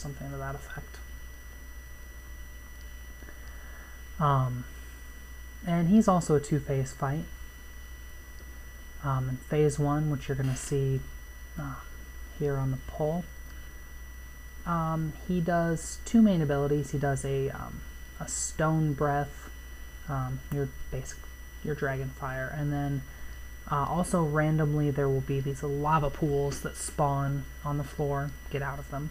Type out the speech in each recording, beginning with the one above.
something to that effect. And he's also a two-phase fight. In phase 1, which you're going to see here on the pole, he does 2 main abilities. He does a stone breath, your dragon fire, and then also randomly there will be these lava pools that spawn on the floor. Get out of them.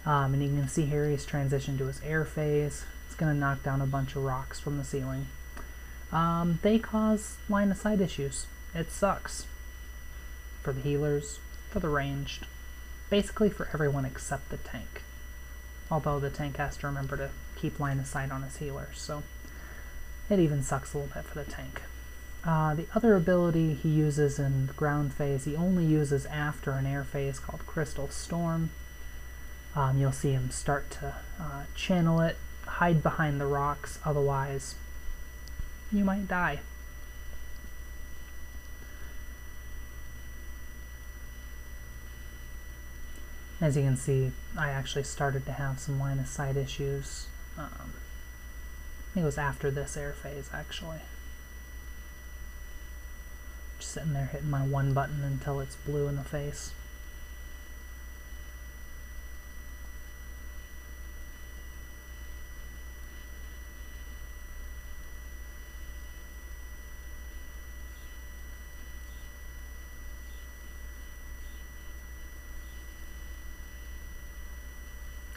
And you can see here he's transitioned to his air phase. It's going to knock down a bunch of rocks from the ceiling. They cause line of sight issues. It sucks. For the healers, for the ranged, basically for everyone except the tank. Although the tank has to remember to keep line of sight on his healers, so it even sucks a little bit for the tank. The other ability he uses in the ground phase, he only uses after an air phase called Crystal Storm. You'll see him start to channel it, hide behind the rocks, otherwise you might die. As you can see, I actually started to have some line of sight issues. I think it was after this air phase, actually. Just sitting there hitting my one button until it's blue in the face.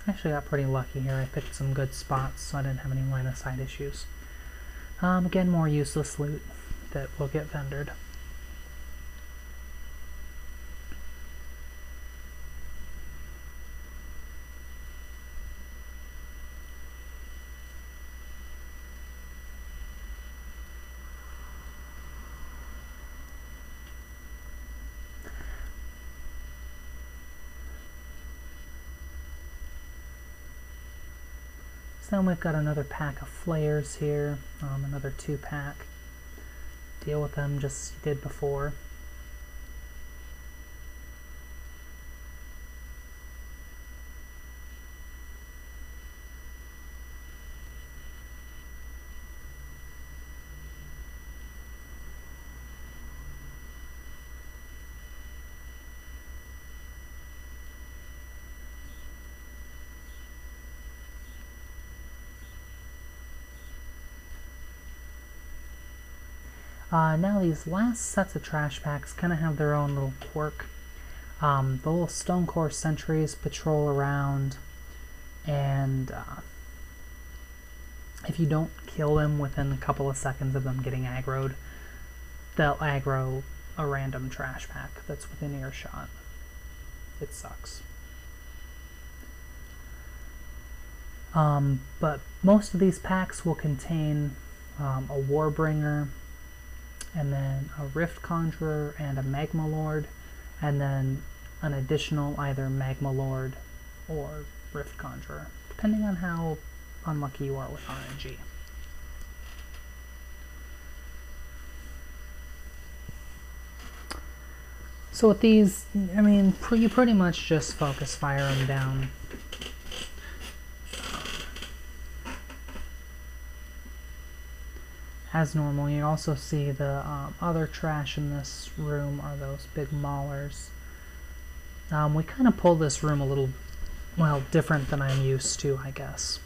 I actually got pretty lucky here. I picked some good spots, so I didn't have any line of sight issues. Again, more useless loot that will get vendored. So then we've got another pack of flares here, another 2-pack. Deal with them just as you did before. Now these last sets of trash packs kind of have their own little quirk. The little Stonecore sentries patrol around, and if you don't kill them within a couple of seconds of them getting aggroed, they'll aggro a random trash pack that's within earshot. It sucks. But most of these packs will contain a Warbringer, and then a Rift Conjurer and a Magma Lord, and then an additional either Magma Lord or Rift Conjurer, depending on how unlucky you are with RNG. So with these, I mean, you pretty much just focus fire them down. As normal. You also see the other trash in this room are those big maulers. We kind of pull this room a little, well, different than I'm used to, I guess.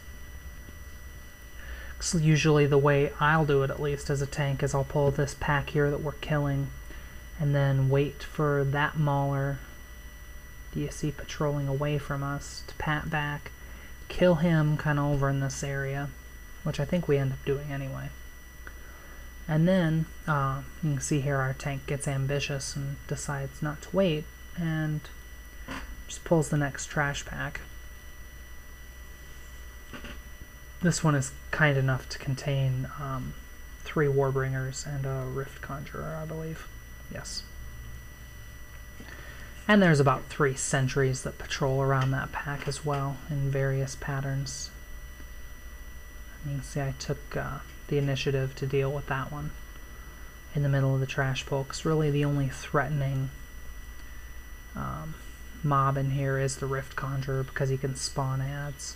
So usually the way I'll do it, at least as a tank, is I'll pull this pack here that we're killing, and then wait for that mauler that you see patrolling away from us to pat back, kill him kind of over in this area, which I think we end up doing anyway. And then you can see here our tank gets ambitious and decides not to wait and just pulls the next trash pack. This one is kind enough to contain 3 Warbringers and a Rift Conjurer, I believe. Yes. And there's about 3 sentries that patrol around that pack as well in various patterns. You can see I took the initiative to deal with that one in the middle of the trash pull, because really the only threatening mob in here is the Rift Conjurer because he can spawn adds.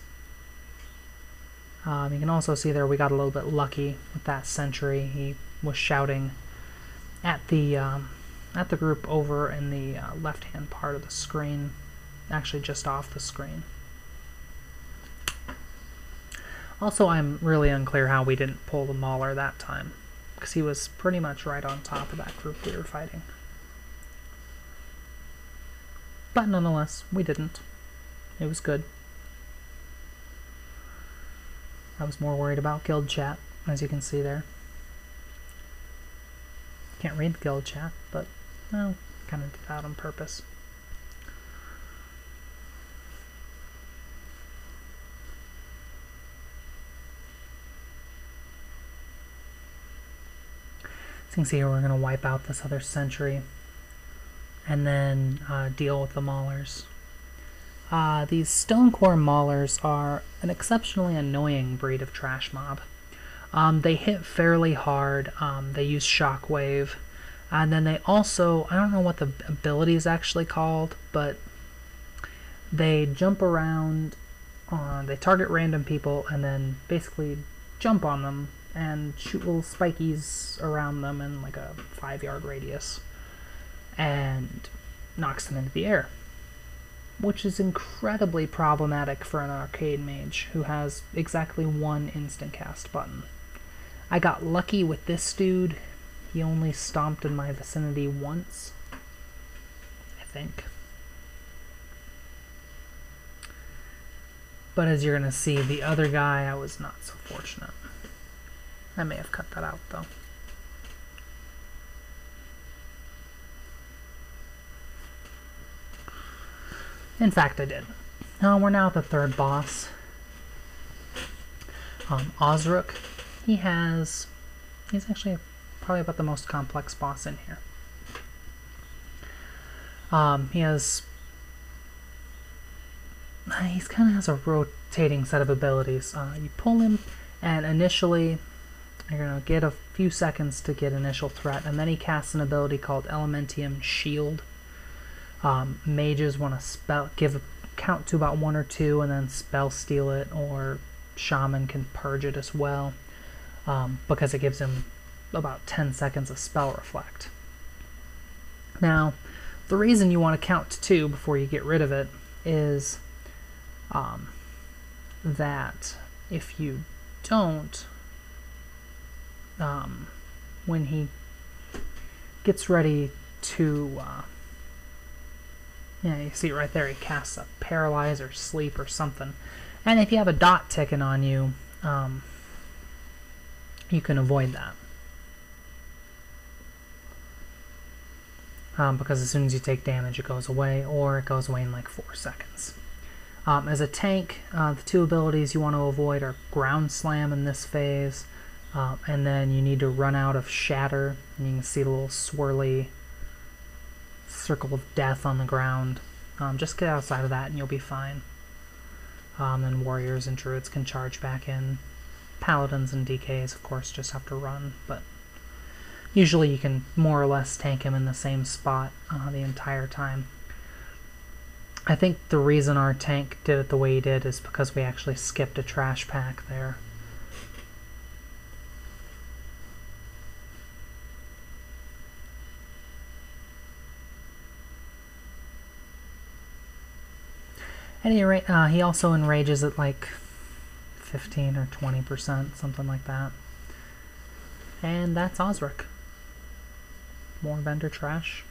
You can also see there we got a little bit lucky with that sentry. He was shouting at the group over in the left-hand part of the screen, actually just off the screen. Also, I'm really unclear how we didn't pull the Mauler that time, because he was pretty much right on top of that group we were fighting. But nonetheless, we didn't. It was good. I was more worried about guild chat, as you can see there. Can't read the guild chat, but well, kind of did that on purpose. So you can see here we're going to wipe out this other sentry and then deal with the Maulers. These Stonecore Maulers are an exceptionally annoying breed of trash mob. They hit fairly hard, they use shockwave, and then they also, I don't know what the ability is actually called, but they jump around, they target random people and then basically jump on them and shoot little spikies around them in like a 5-yard radius and knocks them into the air, which is incredibly problematic for an arcade mage who has exactly one instant cast button. I got lucky with this dude. He only stomped in my vicinity once, I think. But as you're going to see, the other guy, I was not so fortunate. I may have cut that out, though. In fact, I did. We're now at the third boss. Osrook. He's actually probably about the most complex boss in here. He kind of has a rotating set of abilities. You pull him, and initially you're going to get a few seconds to get initial threat, and then he casts an ability called Elementium Shield. Mages want to give a count to about 1 or 2 and then spell steal it, or shaman can purge it as well, because it gives him about 10 seconds of spell reflect. Now, the reason you want to count to 2 before you get rid of it is that if you don't, when he gets ready to yeah, you see it right there, he casts a paralyze or sleep or something, and if you have a dot ticking on you, you can avoid that, because as soon as you take damage it goes away, or it goes away in like 4 seconds. As a tank, the 2 abilities you want to avoid are Ground Slam in this phase, and then you need to run out of Shatter, and you can see the little swirly circle of death on the ground. Just get outside of that and you'll be fine. Then warriors and druids can charge back in. Paladins and DKs, of course, just have to run, but usually you can more or less tank him in the same spot the entire time. I think the reason our tank did it the way he did is because we actually skipped a trash pack there. At any rate, he also enrages at like 15 or 20%, something like that. And that's Osric. More vendor trash.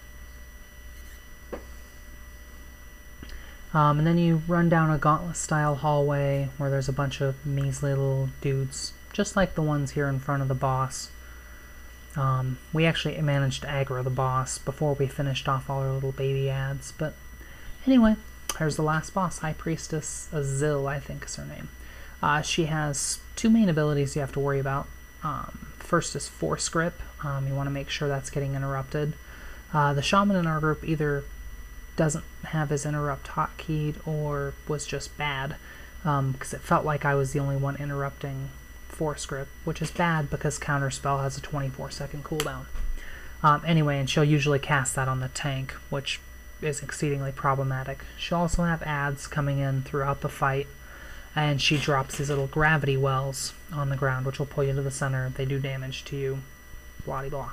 And then you run down a gauntlet-style hallway where there's a bunch of measly little dudes, just like the ones here in front of the boss. We actually managed to aggro the boss before we finished off all our little baby ads, but anyway, here's the last boss, High Priestess Azil, I think is her name. She has 2 main abilities you have to worry about. First is Force Grip. You want to make sure that's getting interrupted. The shaman in our group either doesn't have his interrupt hotkeyed or was just bad, because it felt like I was the only one interrupting Force Grip, which is bad because Counterspell has a 24-second cooldown. Anyway, and she'll usually cast that on the tank, which is exceedingly problematic. She'll also have ads coming in throughout the fight, and she drops these little gravity wells on the ground, which will pull you to the center. They do damage to you, blah blah.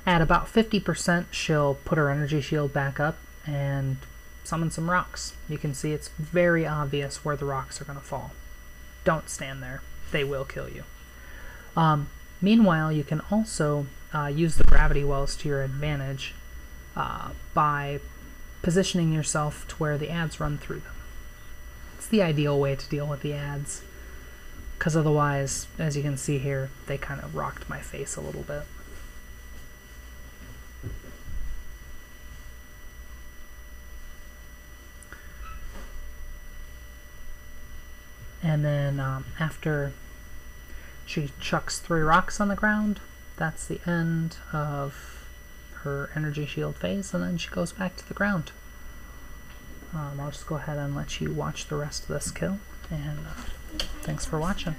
At about 50%, she'll put her energy shield back up and summon some rocks. You can see it's very obvious where the rocks are going to fall. Don't stand there. They will kill you. Meanwhile, you can also use the gravity wells to your advantage by positioning yourself to where the ads run through them. It's the ideal way to deal with the ads, because otherwise, as you can see here, they kind of rocked my face a little bit. And then after she chucks 3 rocks on the ground, that's the end of her energy shield phase, and then she goes back to the ground. I'll just go ahead and let you watch the rest of this kill, and thanks for watching.